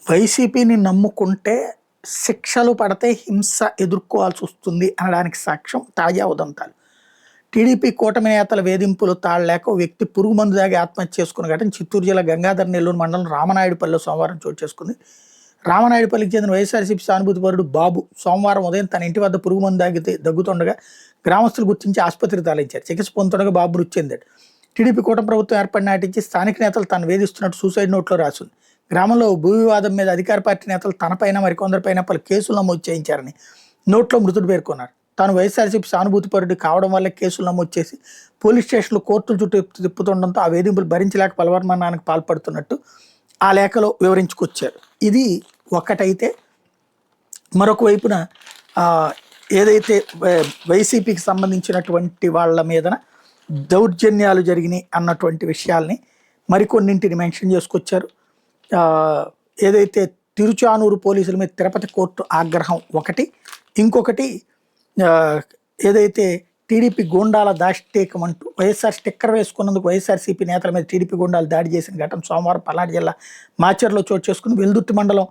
వైసీపీని నమ్ముకుంటే శిక్షలు పడితే హింస ఎదుర్కోవాల్సి వస్తుంది అనడానికి సాక్ష్యం తాజా ఉదంతాలు. టీడీపీ కూటమి నేతల వేధింపులు తాళలేక ఓ వ్యక్తి పురుగు మందు దాగి ఆత్మహత్య చేసుకున్న ఘటన చిత్తూరు జిల్లా గంగాధర నెల్లూరు మండలం రామనాయుడుపల్లిలో సోమవారం చోటు చేసుకుంది. రామనాయుడుపల్లికి చెందిన వైఎస్ఆర్సీపీ సానుభూతిపరుడు బాబు సోమవారం ఉదయం తన ఇంటి వద్ద పురుగు మందు దగ్గుతుండగా గ్రామస్తులు గుర్తించి ఆసుపత్రికి తరలించారు. చికిత్స పొందుతుండగా బాబు మృతి చెందాడు. టీడీపీ కూటమి ప్రభుత్వం ఏర్పడి నాటించి స్థానిక నేతలు తాను వేధిస్తున్నట్టు సూసైడ్ నోట్లో రాసింది. గ్రామంలో భూ వివాదం మీద అధికార పార్టీ నేతలు తనపైన మరికొందరిపైన పలు కేసులు నమోదు చేయించారని నోట్లో మృతుడు పేర్కొన్నారు. తాను వైఎస్ఆర్సీపీ సానుభూతిపరుడు కావడం వల్ల కేసులు నమోదు చేసి పోలీస్ స్టేషన్లు కోర్టుల చుట్టూ తిప్పుతుండడంతో ఆ వేధింపులు భరించలేక బలవర్మరణానికి పాల్పడుతున్నట్టు ఆ లేఖలో వివరించుకొచ్చారు. ఇది ఒకటైతే మరొక వైపున ఏదైతే వైసీపీకి సంబంధించినటువంటి వాళ్ళ మీదన దౌర్జన్యాలు జరిగినాయి అన్నటువంటి విషయాల్ని మరికొన్నింటిని మెన్షన్ చేసుకొచ్చారు. ఏదైతే తిరుచానూరు పోలీసుల మీద తిరుపతి కోర్టు ఆగ్రహం ఒకటి, ఇంకొకటి ఏదైతే టీడీపీ గూండాల దాష్టీకం అంటూ వైఎస్ఆర్ స్టిక్కర్ వేసుకున్నందుకు వైఎస్ఆర్సీపీ నేతల మీద టీడీపీ గూండాలు దాడి చేసిన ఘటన సోమవారం పల్నాడు జిల్లా మాచర్లో చోటు చేసుకుని వెల్దుర్తి మండలం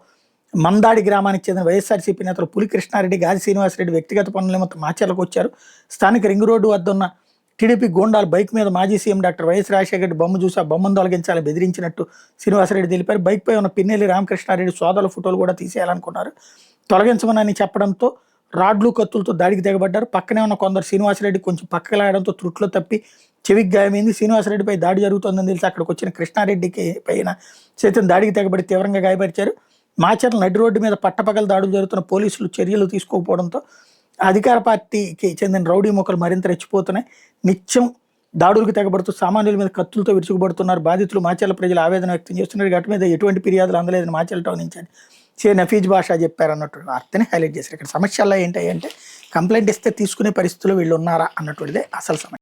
మందాడి గ్రామానికి చెందిన వైఎస్ఆర్సీపీ నేతలు పులి కృష్ణారెడ్డి, గాజి శ్రీనివాసరెడ్డి వ్యక్తిగత పనుల నిమిత్తం మాచర్లకు వచ్చారు. స్థానిక రింగ్ రోడ్డు వద్ద ఉన్న టీడీపీ గూండాలు బైక్ మీద మాజీ CM doctor YS Rajasekhara Reddy బొమ్మ చూసి ఆ బొమ్మను తొలగించాలని బెదిరించినట్టు శ్రీనివాసరెడ్డి తెలిపారు. బైక్పై ఉన్న పిన్నెల్లి రామకృష్ణారెడ్డి సోదరుల ఫోటోలు కూడా తీసేయాలనుకున్నారు. తొలగించమని చెప్పడంతో రాడ్లు కత్తులతో దాడికి దిగబడ్డారు. పక్కనే ఉన్న కొందరు శ్రీనివాసరెడ్డి కొంచెం పక్కకి లాగడంతో త్రుట్లో తప్పి చెవికి గాయమైంది. శ్రీనివాసరెడ్డిపై దాడి జరుగుతోందని తెలిసి అక్కడికి వచ్చిన కృష్ణారెడ్డికి పైన సైతం దాడికి తెగబడి తీవ్రంగా గాయపరిచారు. మాచర్ల నడి రోడ్డు మీద పట్టపగల దాడులు జరుగుతున్న పోలీసులు చర్యలు తీసుకోకపోవడంతో అధికార పార్టీకి చెందిన రౌడీ మొక్కలు మరింత రెచ్చిపోతున్నాయి. నిత్యం దాడులకు తెగబడుతూ సామాన్యుల మీద కత్తులతో విరుచుకుపడుతున్నారు. బాధితులు మాచర్ల ప్రజలు ఆవేదన వ్యక్తం చేస్తున్నారు. ఘటన మీద ఎటువంటి ఫిర్యాదులు అందలేదని Macherla town in charge C Nafeez Basha చెప్పారన్నట్టు వార్తని హైలైట్ చేశారు. ఇక్కడ సమస్యల్లో ఏంటంటే కంప్లైంట్ ఇస్తే తీసుకునే పరిస్థితుల్లో వీళ్ళు ఉన్నారా అన్నటువంటిదే అసలు సమస్య.